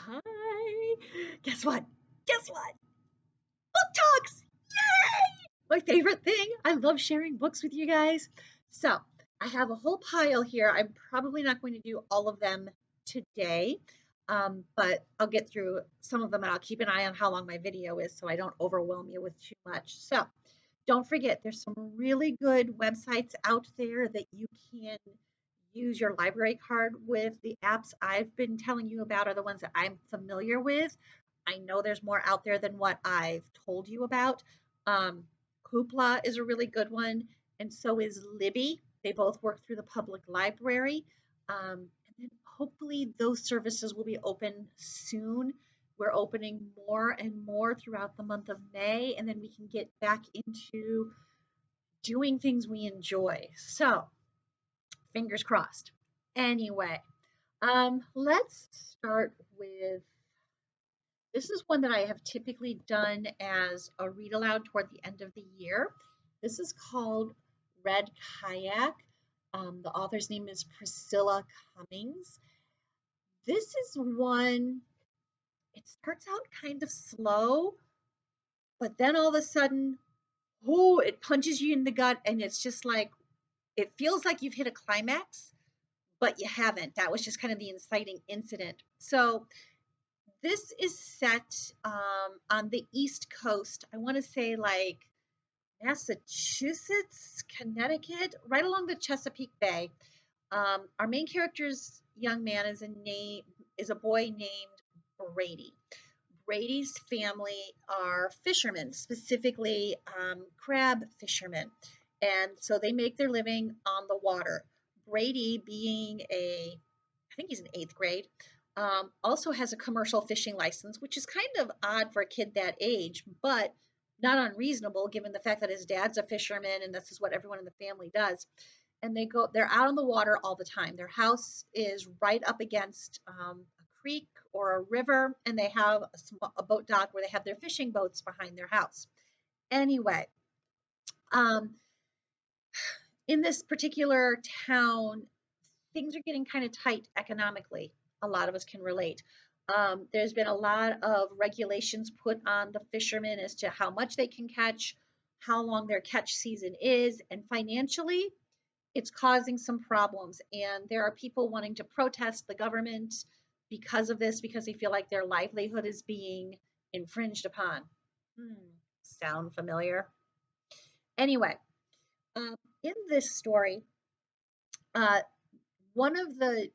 Hi. Guess what? Guess what? Book talks. Yay! My favorite thing. I love sharing books with you guys. So, I have a whole pile here. I'm probably not going to do all of them today, but I'll get through some of them and I'll keep an eye on how long my video is so I don't overwhelm you with too much. So, don't forget, there's some really good websites out there that you can use your library card with. The apps I've been telling you about are the ones that I'm familiar with. I know there's more out there than what I've told you about. Um, Hoopla is a really good one, and so is Libby. They both work through the public library. And then hopefully those services will be open soon. We're opening more and more throughout the month of May, and then we can get back into doing things we enjoy. So, fingers crossed. Anyway, let's start with this is one that I have typically done as a read aloud toward the end of the year. This is called Red Kayak. The author's name is Priscilla Cummings. This is one, it starts out kind of slow, but then all of a sudden, oh, it punches you in the gut, and it's just like, it feels like you've hit a climax, but you haven't. That was just kind of the inciting incident. So this is set on the East Coast. I want to say like Massachusetts, Connecticut, right along the Chesapeake Bay. Our main character's young man is a boy named Brady. Brady's family are fishermen, specifically crab fishermen, and so they make their living on the water. Brady, being I think he's in eighth grade, also has a commercial fishing license, which is kind of odd for a kid that age, but not unreasonable given the fact that his dad's a fisherman and this is what everyone in the family does. And they're out on the water all the time. Their house is right up against a creek or a river, and they have a boat dock where they have their fishing boats behind their house. Anyway, um, in this particular town, things are getting kind of tight economically. A lot of us can relate. There's been a lot of regulations put on the fishermen as to how much they can catch, how long their catch season is, and financially, it's causing some problems. And there are people wanting to protest the government because of this, because they feel like their livelihood is being infringed upon. Hmm, sound familiar? Anyway, in this story, uh, one of the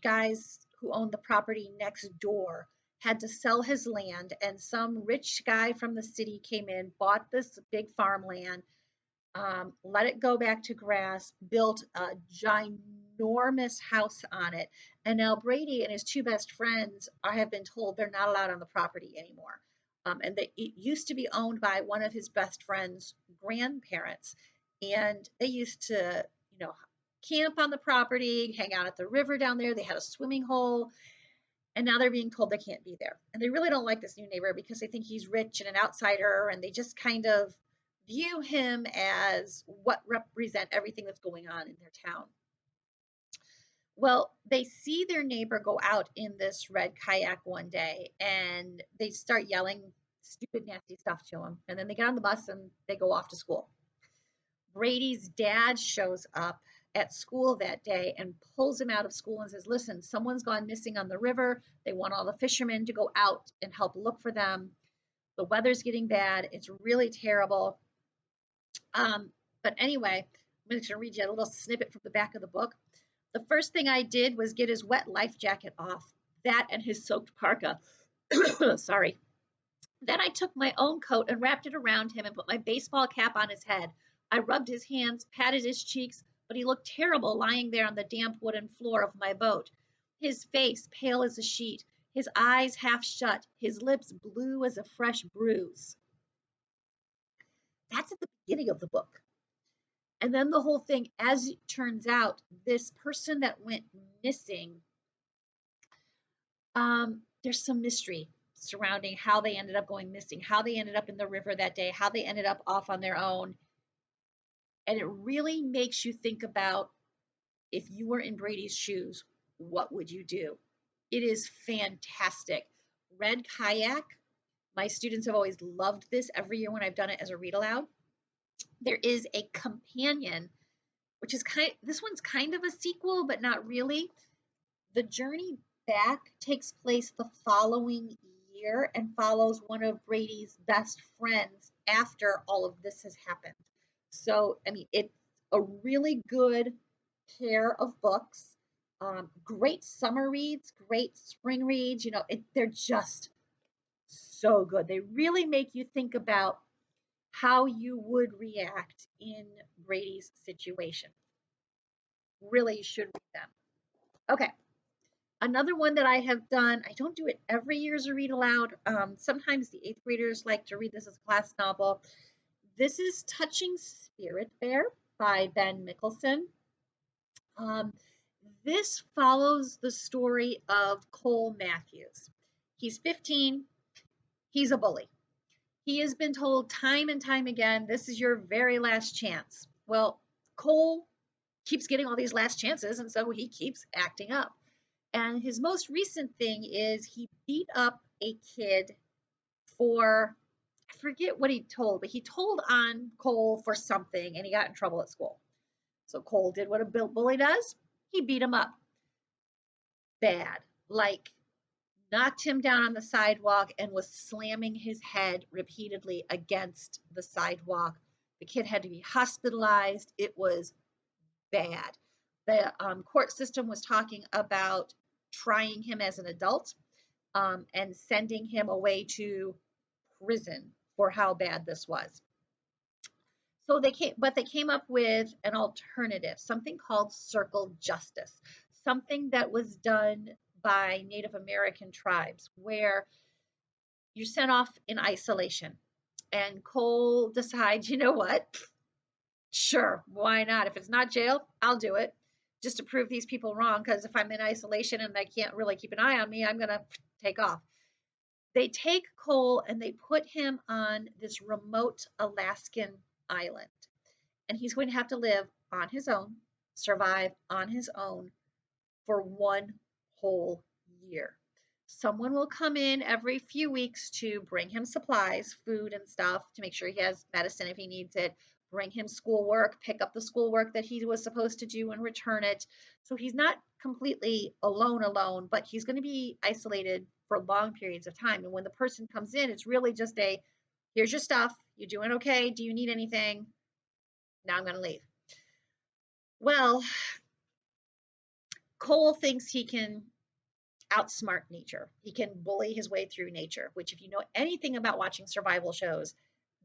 guys who owned the property next door had to sell his land, and some rich guy from the city came in, bought this big farmland, let it go back to grass, built a ginormous house on it. And now Brady and his two best friends have been told they're not allowed on the property anymore. It used to be owned by one of his best friend's grandparents. And they used to, camp on the property, hang out at the river down there. They had a swimming hole. And now they're being told they can't be there. And they really don't like this new neighbor because they think he's rich and an outsider. And they just kind of view him as what represent everything that's going on in their town. Well, they see their neighbor go out in this red kayak one day and they start yelling stupid, nasty stuff to him. And then they get on the bus and they go off to school. Brady's dad shows up at school that day and pulls him out of school and says, listen, someone's gone missing on the river. They want all the fishermen to go out and help look for them. The weather's getting bad. It's really terrible. But anyway, I'm going to read you a little snippet from the back of the book. The first thing I did was get his wet life jacket off, that and his soaked parka. Sorry. Then I took my own coat and wrapped it around him and put my baseball cap on his head. I rubbed his hands, patted his cheeks, but he looked terrible lying there on the damp wooden floor of my boat. His face pale as a sheet, his eyes half shut, his lips blue as a fresh bruise. That's at the beginning of the book. And then the whole thing, as it turns out, this person that went missing, there's some mystery surrounding how they ended up going missing, how they ended up in the river that day, how they ended up off on their own. And it really makes you think about if you were in Brady's shoes, what would you do? It is fantastic. Red Kayak. My students have always loved this every year when I've done it as a read aloud. There is a companion, which is this one's kind of a sequel, but not really. The journey back takes place the following year and follows one of Brady's best friends after all of this has happened. So, I mean, it's a really good pair of books. Great summer reads, great spring reads. They're just so good. They really make you think about how you would react in Brady's situation. Really should read them. Okay. Another one that I have done, I don't do it every year as a read aloud. Sometimes the eighth graders like to read this as a class novel. This is Touching Spirit Bear by Ben Mickelson. This follows the story of Cole Matthews. He's 15. He's a bully. He has been told time and time again, this is your very last chance. Well, Cole keeps getting all these last chances, and so he keeps acting up. And his most recent thing is he beat up a kid for, I forget what he told, but he told on Cole for something and he got in trouble at school. So Cole did what a bully does. He beat him up. Bad. Like knocked him down on the sidewalk and was slamming his head repeatedly against the sidewalk. The kid had to be hospitalized. It was bad. The court system was talking about trying him as an adult and sending him away to prison for how bad this was. So they came up with an alternative, something called circle justice, something that was done by Native American tribes where you're sent off in isolation. And Cole decides, you know what? Sure, why not? If it's not jail, I'll do it just to prove these people wrong. Because if I'm in isolation and they can't really keep an eye on me, I'm going to take off. They take Cole and they put him on this remote Alaskan island. And he's going to have to live on his own, survive on his own for one whole year. Someone will come in every few weeks to bring him supplies, food and stuff, to make sure he has medicine if he needs it, bring him schoolwork, pick up the schoolwork that he was supposed to do and return it. So he's not completely alone, but he's going to be isolated for long periods of time. And when the person comes in, it's really just here's your stuff. You doing okay? Do you need anything? Now I'm going to leave. Well, Cole thinks he can outsmart nature. He can bully his way through nature, which if you know anything about watching survival shows,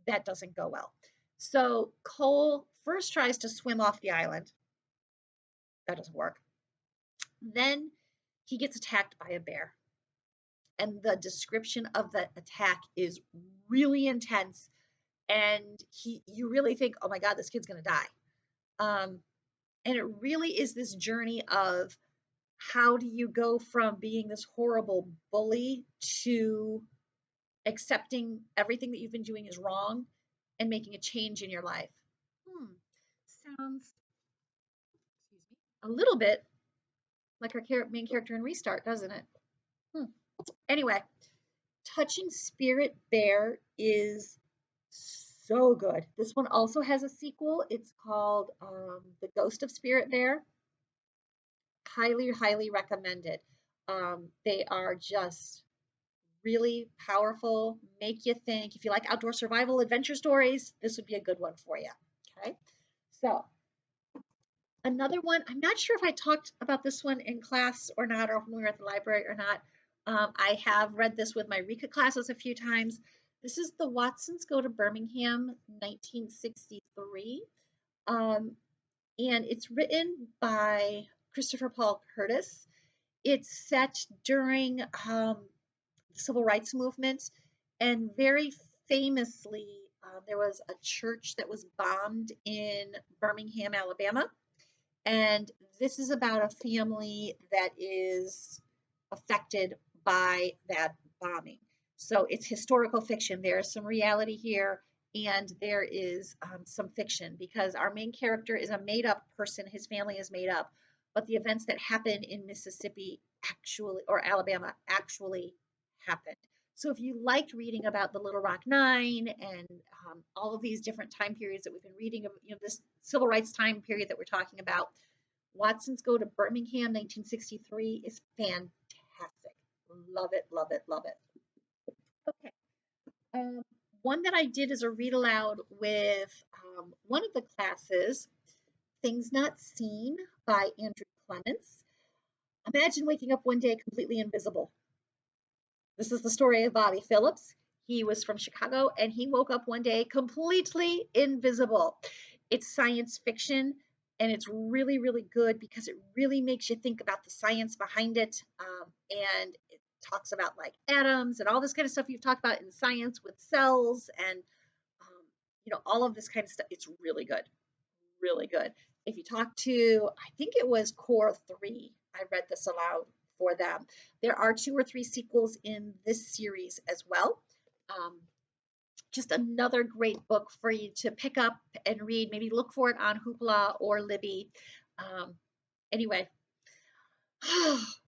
that doesn't go well. So Cole first tries to swim off the island. That doesn't work. Then he gets attacked by a bear. And the description of the attack is really intense. And you really think, oh my God, this kid's going to die. And it really is this journey of how do you go from being this horrible bully to accepting everything that you've been doing is wrong and making a change in your life. Sounds a little bit like our main character in Restart, doesn't it? Anyway, Touching Spirit Bear is so good. This one also has a sequel. It's called The Ghost of Spirit Bear. Highly, highly recommended. They are just really powerful, make you think. If you like outdoor survival adventure stories, this would be a good one for you. Okay, so another one, I'm not sure if I talked about this one in class or not, or when we were at the library or not. I have read this with my RECA classes a few times. This is The Watsons Go to Birmingham, 1963. And it's written by Christopher Paul Curtis. It's set during the Civil Rights Movement, and very famously, there was a church that was bombed in Birmingham, Alabama. And this is about a family that is affected by that bombing. So it's historical fiction. There is some reality here, and there is some fiction because our main character is a made up person. His family is made up. but the events that happen in Mississippi actually, or Alabama actually happened. So if you liked reading about the Little Rock Nine and all of these different time periods that we've been reading, this civil rights time period that we're talking about, Watson's Go to Birmingham, 1963 is fantastic. Love it, love it, love it. Okay. Um, One that I did as a read aloud with one of the classes, Things Not Seen by Andrew Clements. Imagine waking up one day completely invisible. This is the story of Bobby Phillips. He was from Chicago and he woke up one day completely invisible. It's science fiction and it's really, really good because it really makes you think about the science behind it. And it talks about like atoms and all this kind of stuff you've talked about in science with cells and, all of this kind of stuff. It's really good, really good. If you talk to, I think it was Core 3, I read this aloud for them. There are 2 or 3 sequels in this series as well. Um, just another great book for you to pick up and read. Maybe look for it on Hoopla or Libby. Um, anyway,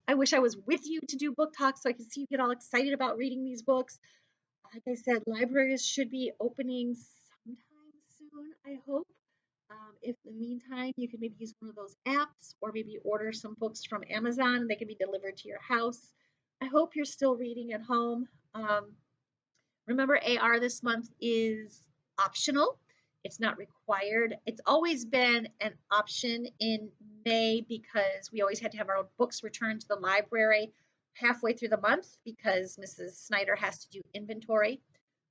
I wish I was with you to do book talk so I could see you get all excited about reading these books. Like I said, libraries should be opening sometime soon, I hope. If in the meantime, you can maybe use one of those apps or maybe order some books from Amazon and they can be delivered to your house. I hope you're still reading at home. Remember, AR this month is optional. It's not required. It's always been an option in May because we always had to have our books returned to the library halfway through the month because Mrs. Snyder has to do inventory,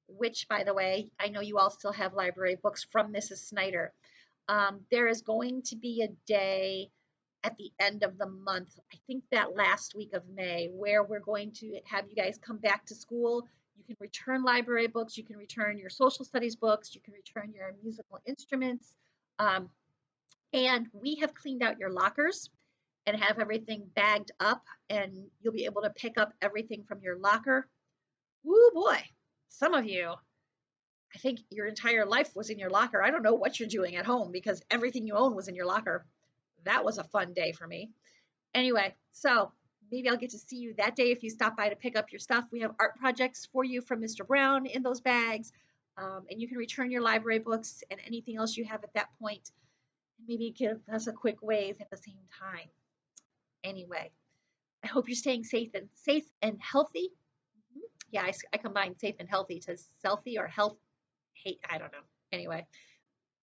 which, by the way, I know you all still have library books from Mrs. Snyder. There is going to be a day at the end of the month, I think that last week of May, where we're going to have you guys come back to school. You can return library books, you can return your social studies books, you can return your musical instruments. Um, and we have cleaned out your lockers and have everything bagged up, and you'll be able to pick up everything from your locker. Woo boy, some of you, I think your entire life was in your locker. I don't know what you're doing at home because everything you own was in your locker. That was a fun day for me. Anyway, so maybe I'll get to see you that day if you stop by to pick up your stuff. We have art projects for you from Mr. Brown in those bags, and you can return your library books and anything else you have at that point. Maybe give us a quick wave at the same time. Anyway, I hope you're staying safe and healthy. Yeah, I combined safe and healthy to selfie or health. Hate, I don't know. Anyway,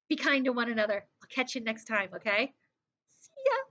be kind to one another. I'll catch you next time. Okay. See ya.